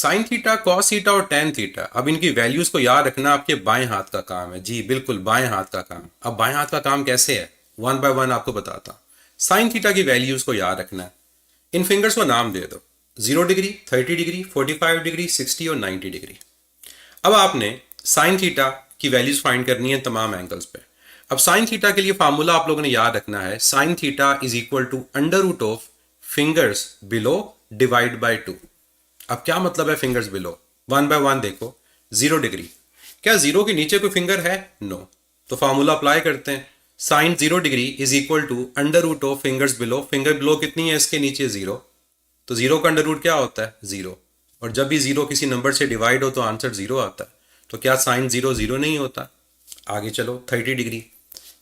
Sine theta, cos theta और tan theta, अब इनकी वैल्यूज को याद रखना आपके बाएं हाथ का काम है। जी बिल्कुल, बाएं हाथ का काम। अब बाएं हाथ का काम कैसे है, वन बाय वन आपको बताता हूं। साइन थीटा की वैल्यूज को याद रखना है। इन फिंगर्स को नाम दे दो, 0 डिग्री, 30 डिग्री, 45 डिग्री, 60 और 90 डिग्री। अब आपने साइन थीटा की वैल्यूज फाइंड करनी है तमाम एंगल्स पे। अब साइन थीटा के लिए फार्मूला आप लोगों ने याद रखना है, sine theta is equal to under root of fingers below divide by 2। अब क्या मतलब है fingers below, one by one देखो। 0 डिग्री, क्या जीरो के नीचे कोई फिंगर है? नो। तो फार्मूला अप्लाई करते हैं, sine 0 degree is equal to under root of fingers below. Finger below कितनी है इसके नीचे? 0। तो जीरो का अंडर रूट क्या होता है? 0। और जब भी जीरो किसी नंबर से डिवाइड हो तो आंसर 0 आता है। तो क्या साइन 0 0 नहीं होता? आगे चलो, 30 डिग्री,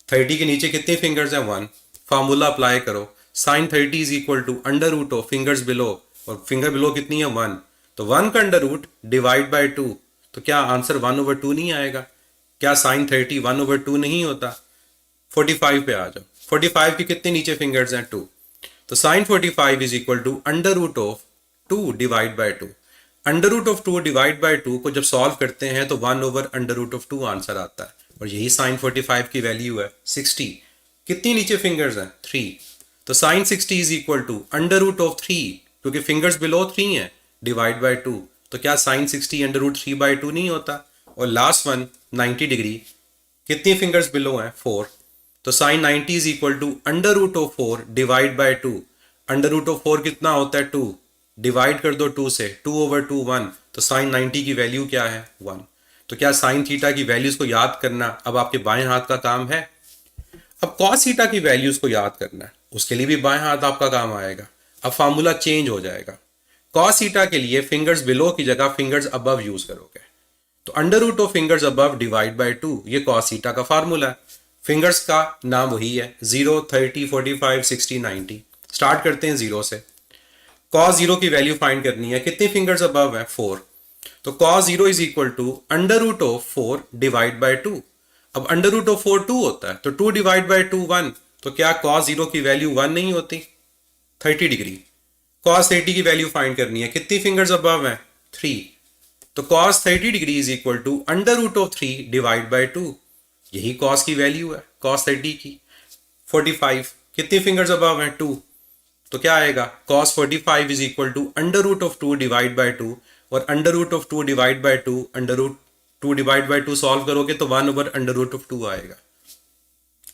30 के नीचे कितने फिंगर्स हैं? 1। फार्मूला अप्लाई करो, sine 30 is equal to under root of fingers below, और फिंगर बिलो कितनी है? 1। तो 1 का अंडर रूट डिवाइड बाय 2, तो क्या आंसर 1/2 नहीं आएगा? क्या साइन 30 1/2 नहीं होता? 45 पे आ जाओ, 45 के कितने नीचे फिंगर्स हैं? 2। तो sine 45 is equal to under root of 2 divide by 2। Under root of 2 divide by 2 को जब सॉल्व करते हैं तो 1/√2 आंसर आता है, और यही साइन 45 की वैल्यू है 60। कितनी नीचे फिंगर्स हैं? 3। तो sine 60 is equal to under root of 3, क्योंकि फिंगर्स बिलो 3 है, डिवाइड बाय 2। तो क्या साइन 60 √3/2 नहीं होता? और लास्ट वन 90 डिग्री, कितनी फिंगर्स बिलो हैं? 4। तो sine 90 is equal to under root of 4 divide by 2। Under root of 4 कितना होता है? 2। डिवाइड कर दो 2 से, 2/2 1। तो साइन 90 की वैल्यू क्या है? 1। तो क्या साइन थीटा की वैल्यूज को याद करना अब आपके बाएं हाथ का काम है? अब कॉस थीटा की वैल्यूज को याद करना है, उसके लिए भी बाएं हाथ आपका काम आएगा। अब फार्मूला चेंज हो जाएगा, कॉस थीटा के लिए फिंगर्स बिलो की जगह फिंगर्स अबव यूज करोगे। तो under root of fingers above divide by 2, ये कॉस थीटा का फार्मूला है। फिंगर्स का नाम वही है, 0 30 45 60 90। स्टार्ट करते हैं 0 से। कॉस 0 की वैल्यू फाइंड करनी है, कितने फिंगर्स अबव है? 4। तो cos 0 is equal to under root of 4 divide by 2। अब अंडर रूट ऑफ 4 2 होता है, तो 2 डिवाइड बाय 2 1। तो क्या कॉस 0 की वैल्यू 1 नहीं होती? 30 डिग्री, कॉस 30 की वैल्यू फाइंड करनी है, कितनी फिंगर्स अबव है? 3। तो cos 30 degree is equal to under root of 3 divide by 2। यही कॉस की वैल्यू है, कॉस 30 की। 45, कितनी फिंगर्स अबव है? 2। तो क्या आएगा? cos 45 is equal to under root of 2 divide by 2, और under root of 2 divide by 2, under root 2 divide by 2 solve करोगे तो 1/√2 आएगा।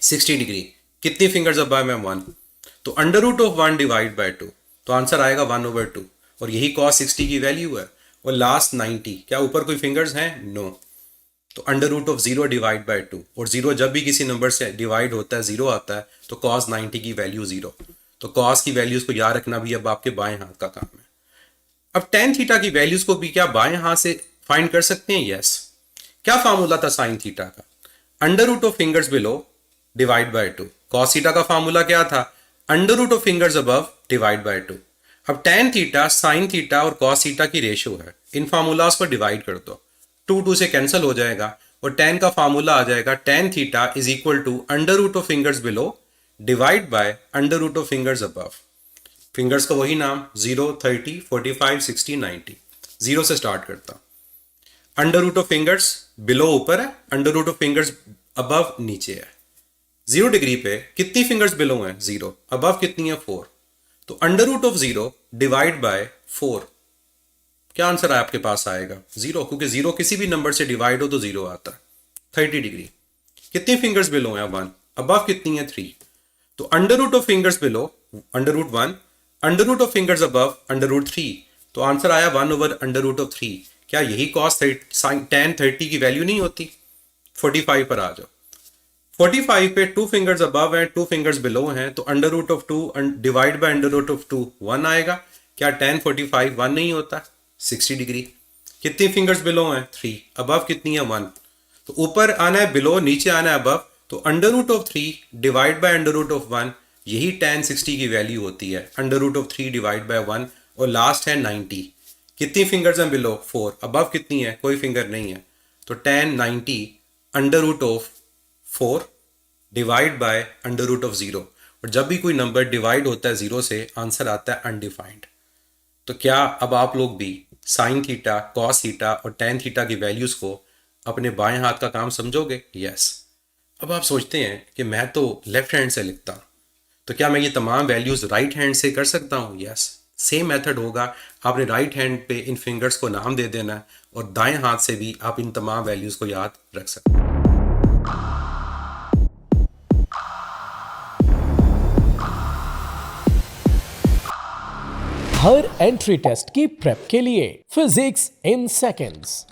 60 डिग्री, कितनी फिंगर्स अबव है? 1। तो under root of 1 divide by 2, तो आंसर आएगा 1/2, और यही cos 60 की वैल्यू है। और लास्ट 90, क्या ऊपर कोई फिंगर्स हैं? नो। तो under root of 0 divide by 2, और 0 जब भी किसी नंबर से डिवाइड होता है 0 आता है, तो cos 90 की वैल्यू 0। तो cos की वैल्यूज को याद रखना भी अब आपके बाएं हाथ का काम है। अब tan थीटा की वैल्यूज को भी क्या बाएं हाथ से फाइंड कर सकते हैं? यस। क्या फार्मूला था साइन थीटा का? Under root of fingers below divide by 2। cos theta का फार्मूला क्या था? Under root of fingers above divide by 2। अब tan थीटा, साइन थीटा और cos थीटा की रेशियो है, इन फार्मूलाज को डिवाइड कर दो, 2 2 से कैंसिल हो जाएगा, और tan का फार्मूला आ जाएगा tan theta is equal to under root of fingers below divide by under root of fingers above. Fingers का वही नाम, 0 30 45 60 90। 0 से स्टार्ट करता हूं। Under root of fingers below ऊपर है, under root of fingers above नीचे है। 0 डिग्री पे कितनी फिंगर्स बिलो हैं? 0। अबव कितनी है? 4। तो under root of 0 divide by 4, क्या आंसर आपके पास आएगा? 0, क्योंकि 0 किसी भी नंबर से डिवाइड हो तो 0 आता है। 30 डिग्री, कितनी फिंगर्स बिलो हैं? 1। अबव कितनी है? 3। तो under root of fingers below under root 1, under root of fingers above under root 3। तो आंसर आया 1/√3। क्या यही cos tan 30 की वैल्यू नहीं होती? 45 पर आ जाओ। 45 पे 2 फिंगर्स अबव हैं, 2 फिंगर्स बिलो हैं, तो under root of 2 divide by under root of 2 1 आएगा। क्या tan 45 1 नहीं होता? 60 डिग्री, कितनी फिंगर्स बिलो हैं? 3। अबव कितनी है? 1। तो ऊपर आना है बिलो, नीचे आना है अबव, तो under root of 3 divide by under root of 1, यही tan 60 की वैल्यू होती है, under root of 3 divide by 1। और लास्ट है 90, कितनी फिंगर्स हैं बिलो? 4। अबव कितनी है? कोई फिंगर नहीं है, तो tan 90 under root of 4 divide by under root of 0। और जब भी कोई नंबर डिवाइड होता है 0 से, आंसर आता है अनडिफाइंड। तो क्या अब आप लोग भी साइन थीटा, कॉस थीटा और टेन थीटा की वैल्यूज़ को अपने बाएं हाथ का काम समझोगे? यस। अब आप सोचते हैं कि मैं तो लेफ्ट हैंड से लिखता हूँ, तो क्या मैं ये तमाम वैल्यूज़ राइट हैंड से कर सकता हूँ? यस। सेम मेथड होगा, आपने राइट हैंड पे इन फिंगर्स को नाम दे देना है और दाएं हाथ से भी आप इन तमाम वैल्यूज़ को याद रख सकते हैं। हर एंट्री टेस्ट की प्रेप के लिए फिजिक्स इन सेकंड्स।